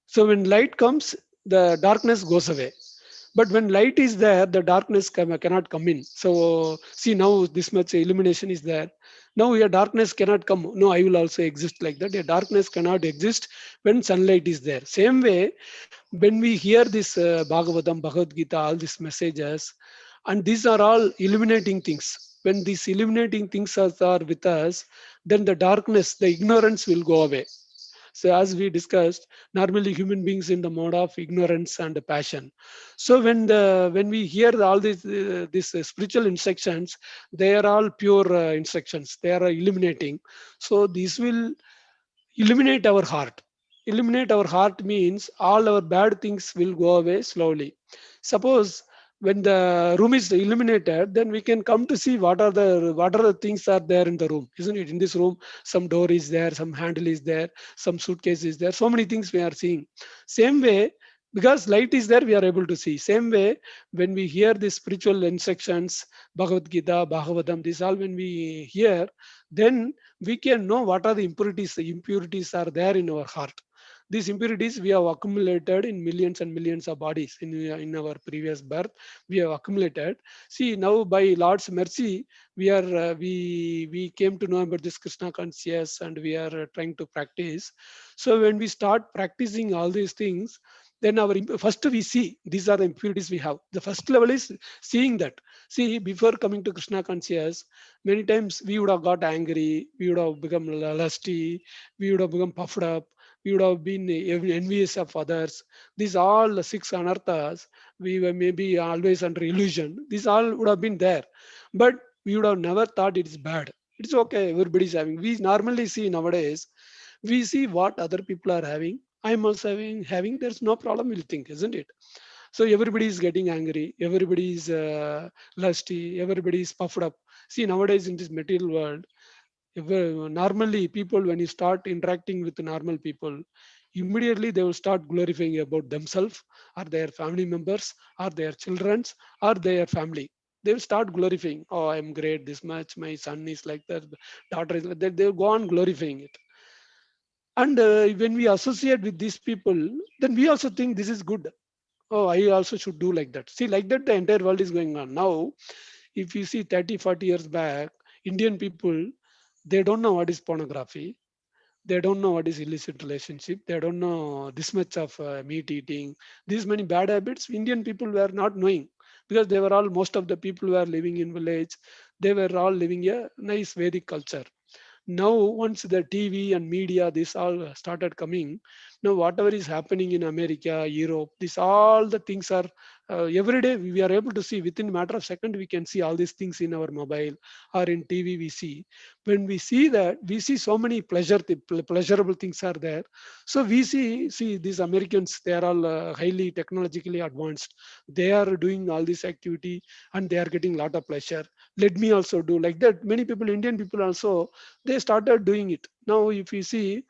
So when light comes, the darkness goes away. But when light is there, the darkness cannot come in. So see, now this much illumination is there. Now your darkness cannot come. No, I will also exist like that. Your darkness cannot exist when sunlight is there. Same way, when we hear this Bhagavatam, Bhagavad Gita, all these messages, and these are all illuminating things. When these illuminating things are with us, then the darkness, the ignorance will go away. So as we discussed, normally human beings in the mode of ignorance and passion. So when we hear all these spiritual instructions, they are all pure instructions. They are illuminating. So this will illuminate our heart. Illuminate our heart means all our bad things will go away slowly. Suppose when the room is illuminated, then we can come to see what are the things are there in the room, isn't it? In this room, some door is there, some handle is there, some suitcase is there, so many things we are seeing. Same way, because light is there, we are able to see. Same way, when we hear the spiritual instructions, Bhagavad Gita, Bhagavatam, this all when we hear, then we can know what are the impurities. The impurities are there in our heart. These impurities we have accumulated in millions and millions of bodies in our previous birth. We have accumulated. See, now by Lord's mercy, we came to know about this Krishna conscious, and we are trying to practice. So when we start practicing all these things, then first we see these are the impurities we have. The first level is seeing that. See, before coming to Krishna conscious, many times we would have got angry, we would have become lusty, we would have become puffed up, we would have been envious of others. These all the six anarthas, we were maybe always under illusion. These all would have been there. But we would have never thought it's bad. It's okay, everybody's having. We normally see nowadays, we see what other people are having. I'm also having, there's no problem, we'll think, isn't it? So everybody is getting angry, everybody is lusty, everybody is puffed up. See, nowadays in this material world, normally people, when you start interacting with normal people, immediately they will start glorifying about themselves, or their family members, or their children's, or their family. They will start glorifying. Oh, I'm great this much. My son is like that. Daughter is like that. They will go on glorifying it. And when we associate with these people, then we also think this is good. Oh, I also should do like that. See, like that, the entire world is going on. Now, if you see 30, 40 years back, Indian people, they don't know what is pornography. They don't know what is illicit relationship. They don't know this much of meat eating. These many bad habits, Indian people were not knowing, because they were all, most of the people were living in village. They were all living a nice Vedic culture. Now once the TV and media, this all started coming, now whatever is happening in America, Europe, this all the things are every day we are able to see. Within a matter of second we can see all these things in our mobile or in TV. We see, when we see that, we see so many pleasurable things are there. So we see these Americans, they are all highly technologically advanced. They are doing all this activity and they are getting a lot of pleasure. Let me also do like that. Many people, Indian people also, they started doing it. Now if you see,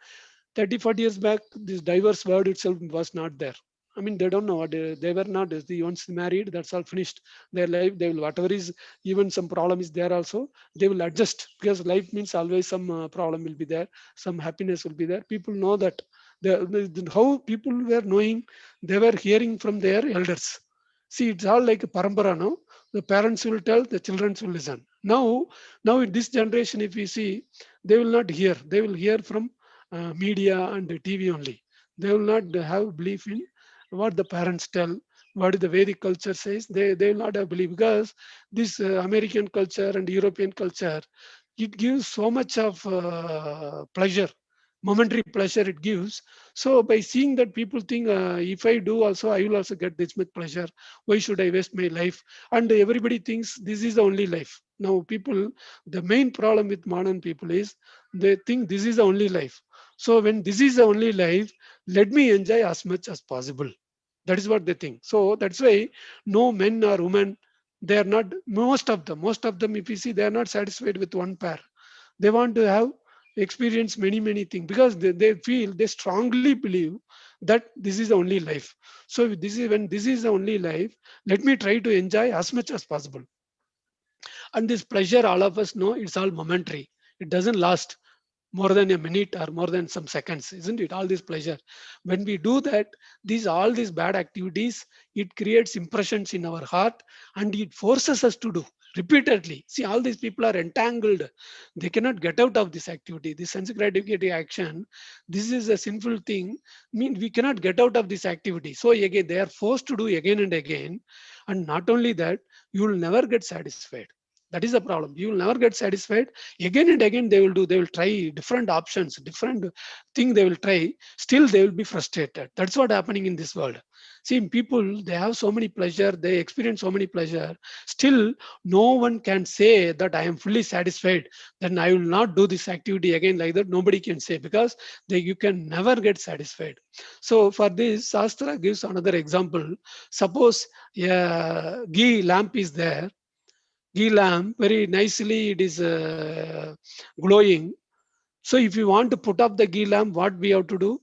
30, 40 years back, this diverse word itself was not there. I mean, they don't know what they were not. The once married, that's all finished. Their life, they will, whatever is, even some problem is there also, they will adjust, because life means always some problem will be there, some happiness will be there. People know that. How people were knowing, they were hearing from their elders. See, it's all like a parampara now. The parents will tell, the children will listen. Now in this generation, if we see, they will not hear. They will hear from media and the TV only. They will not have belief in what the parents tell, what the Vedic culture says, they will not have believe, because this American culture and European culture, it gives so much of pleasure, momentary pleasure it gives. So by seeing that, people think, if I do also, I will also get this much pleasure. Why should I waste my life? And everybody thinks this is the only life. Now people, the main problem with modern people is they think this is the only life. So when this is the only life, let me enjoy as much as possible. That is what they think. So that's why no men or women, they are not, most of them, if you see, they are not satisfied with one pair. They want to have experience many things, because they feel, they strongly believe that this is the only life. So if this is, when this is the only life, let me try to enjoy as much as possible. And this pleasure, all of us know, it's all momentary. It doesn't last more than a minute or more than some seconds, isn't it? All this pleasure, when we do that, these all these bad activities, it creates impressions in our heart, and it forces us to do repeatedly. See, all these people are entangled, they cannot get out of this activity, this sense gratification action. This is a sinful thing, mean we cannot get out of this activity. So again, they are forced to do again and again. And not only that, you will never get satisfied. That is the problem, you will never get satisfied. Again and again they will do, they will try different options, different thing they will try, still they will be frustrated. That's what happening in this world. See, people, they have so many pleasure, they experience so many pleasure, still no one can say that I am fully satisfied, then I will not do this activity again, like that nobody can say, because you can never get satisfied. So for this, Shastra gives another example. Suppose a ghee lamp is there, ghee lamp, very nicely it is glowing. So if you want to put up the ghee lamp, what we have to do?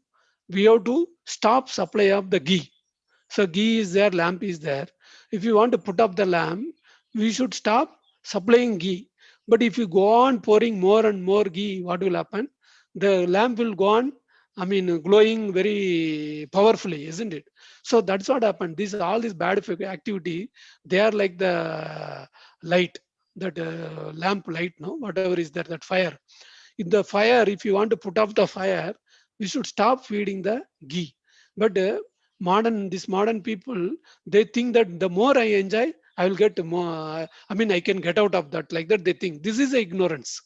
We have to stop supply of the ghee. So ghee is there, lamp is there. If you want to put up the lamp, we should stop supplying ghee. But if you go on pouring more and more ghee, what will happen? The lamp will go on, I mean, glowing very powerfully, isn't it? So that's what happened. This all this bad activity, they are like the light, that lamp light, no, whatever is there, that fire. In the fire, if you want to put off the fire, we should stop feeding the ghee. But this modern people, they think that the more I enjoy, I will get more, I mean, I can get out of that, like that they think. This is ignorance.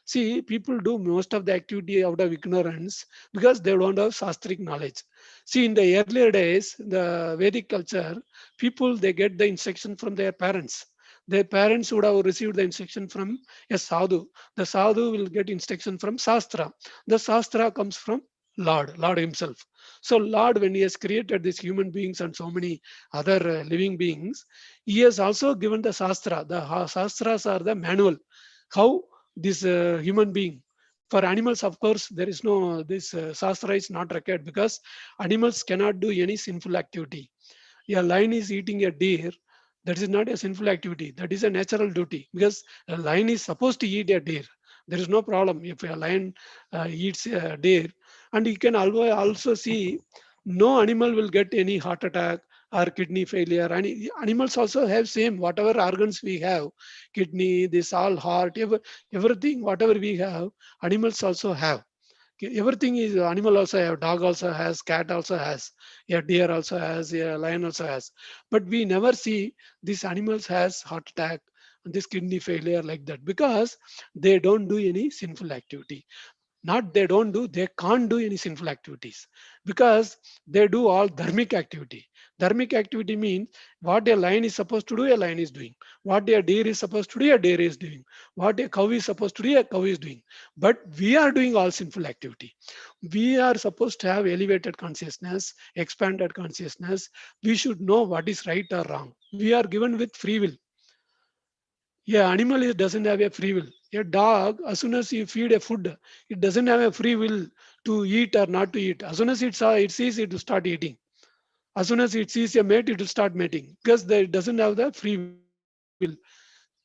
See, people do most of the activity out of ignorance, because they don't have shastric knowledge. See, in the earlier days, the Vedic culture, people, they get the instruction from their parents. Their parents would have received the instruction from a sadhu. The sadhu will get instruction from Shastra. The Shastra comes from Lord himself. So Lord, when he has created these human beings and so many other living beings, he has also given the Shastra. The Shastras are the manual. How this human being, for animals, of course, there is no, this Shastra is not required, because animals cannot do any sinful activity. A lion is eating a deer, that is not a sinful activity, that is a natural duty, because a lion is supposed to eat a deer. There is no problem if a lion eats a deer. And you can always also see, no animal will get any heart attack or kidney failure. And animals also have same, whatever organs we have, kidney, this all heart, everything, whatever we have, animals also have. Okay, everything is animal also have, dog also has, cat also has, a deer also has, a lion also has. But we never see these animals has heart attack and this kidney failure, like that, because they don't do any sinful activity. Not they don't do, they can't do any sinful activities, because they do all dharmic activity. Dharmic activity means, what a lion is supposed to do, a lion is doing. What a deer is supposed to do, a deer is doing. What a cow is supposed to do, a cow is doing. But we are doing all sinful activity. We are supposed to have elevated consciousness, expanded consciousness. We should know what is right or wrong. We are given with free will. Yeah, animal doesn't have a free will. A dog, as soon as you feed a food, it doesn't have a free will to eat or not to eat. As soon as it sees, it will start eating. As soon as it sees a mate, it will start mating, because it doesn't have the free will.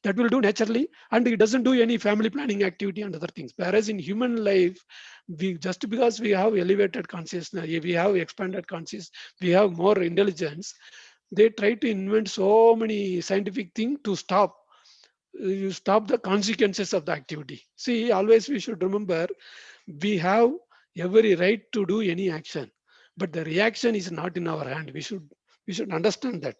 That will do naturally, and it doesn't do any family planning activity and other things. Whereas in human life, we, just because we have elevated consciousness, we have expanded consciousness, we have more intelligence, they try to invent so many scientific things to stop, you stop the consequences of the activity. See, always we should remember, we have every right to do any action, but the reaction is not in our hand. We should understand that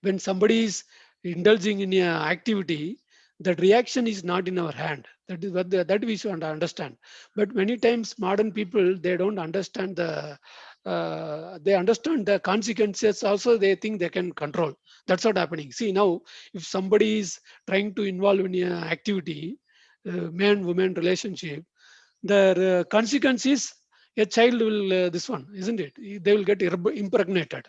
when somebody is indulging in a activity, that reaction is not in our hand. That is what that we should understand. But many times modern people, they don't understand they understand the consequences also. They think they can control. That's what happening. See now, if somebody is trying to involve in a activity, man woman relationship, the consequence is a child will this one, isn't it? They will get impregnated.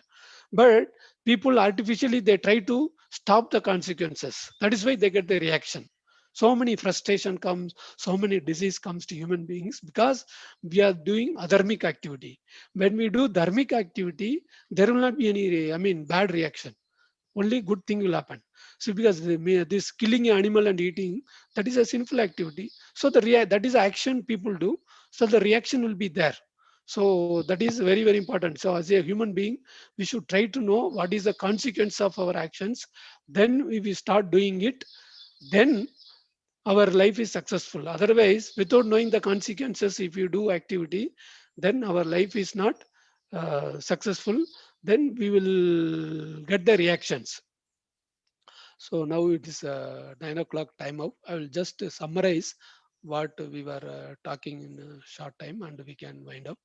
But people artificially, they try to stop the consequences. That is why they get the reaction. So many frustration comes, so many disease comes to human beings, because we are doing adharmic activity. When we do dharmic activity, there will not be any, I mean, bad reaction. Only good thing will happen. So because this killing an animal and eating, that is a sinful activity. So that is action people do. So the reaction will be there. So that is very, very important. So as a human being, we should try to know what is the consequence of our actions. Then if we start doing it, then our life is successful. Otherwise, without knowing the consequences, if you do activity, then our life is not successful. Then we will get the reactions. So now it is 9 o'clock time out. I will just summarize what we were talking in a short time, and we can wind up.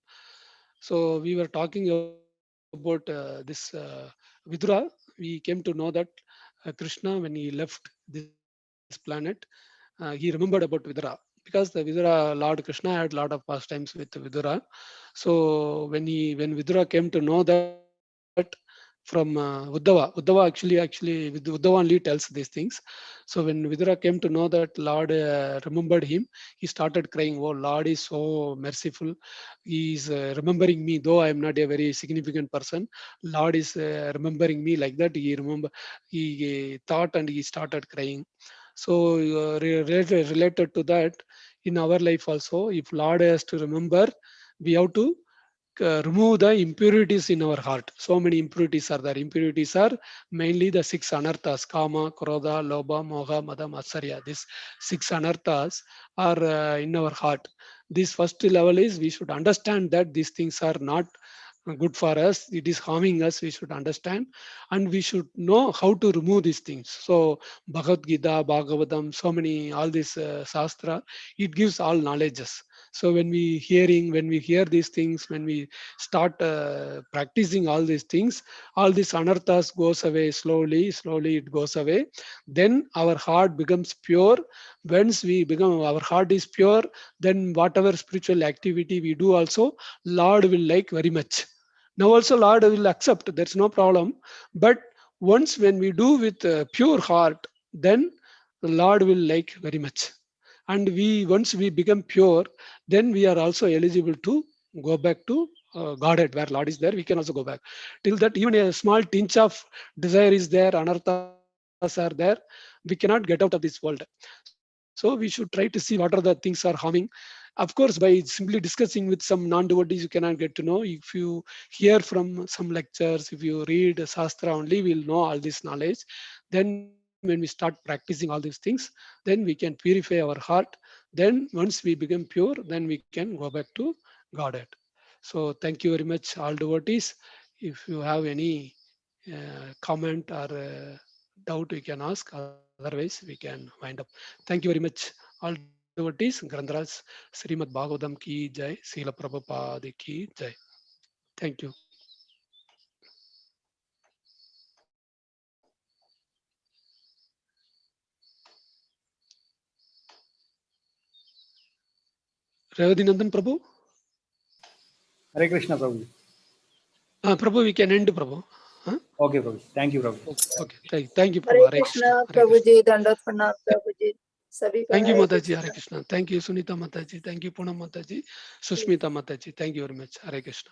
So we were talking about this Vidura. We came to know that Krishna, when he left this planet, he remembered about Vidura, because the Vidura, Lord Krishna had a lot of pastimes with Vidura. So when Vidura came to know that from Uddhava actually Uddhava only tells these things. So when Vidura came to know that Lord remembered him, he started crying. Oh, Lord is so merciful. He is remembering me, though I am not a very significant person. Lord is remembering me, like that. He thought, and he started crying. So related to that, in our life also, if Lord has to remember, we have to remove the impurities in our heart. So many impurities are there. Impurities are mainly the six anarthas: kama, krodha, lobha, moha, mada, matsarya. These six anarthas are in our heart. This first level is, we should understand that these things are not good for us. It is harming us. We should understand, and we should know how to remove these things. So Bhagavad Gita, Bhagavatam, so many, all this Shastra, it gives all knowledges. So when we hear these things, when we start practicing all these things, all these anarthas goes away slowly it goes away. Then our heart becomes pure. Once our heart is pure, then whatever spiritual activity we do also, Lord will like very much. Now also Lord will accept, there's no problem. But once when we do with pure heart, then the Lord will like very much. And once we become pure, then we are also eligible to go back to Godhead, where Lord is there. We can also go back. Till that, even a small tinge of desire is there, anarthas are there, we cannot get out of this world. So we should try to see what are the things are harming. Of course, by simply discussing with some non-devotees, you cannot get to know. If you hear from some lectures, if you read Shastra only, we'll know all this knowledge. Then when we start practicing all these things, then we can purify our heart. Then once we become pure, then we can go back to Godhead. So thank you very much, all devotees. If you have any comment or doubt, we can ask. Otherwise, we can wind up. Thank you very much, all devotees. Grandraj Srimad Bhagavatam ki jai, Srila Prabhupada ki jai. Thank you. Revati Nandan Prabhu. Hare Krishna, Prabhu. Prabhu, we can end, Prabhu. Huh? Okay, Prabhu. Thank you, Prabhu. Okay. Thank you, Prabhu. Hare Hare Krishna Krishna. Hare Prabhu Krishna. जी, दंडवत प्रणाम प्रभु जी, सभी को Thank you, Hare Mataji. Hare Krishna. Krishna. Thank you, Sunita Mataji. Thank you, Poonam Mataji. Susmita Mataji. Thank you very much. Hare Krishna.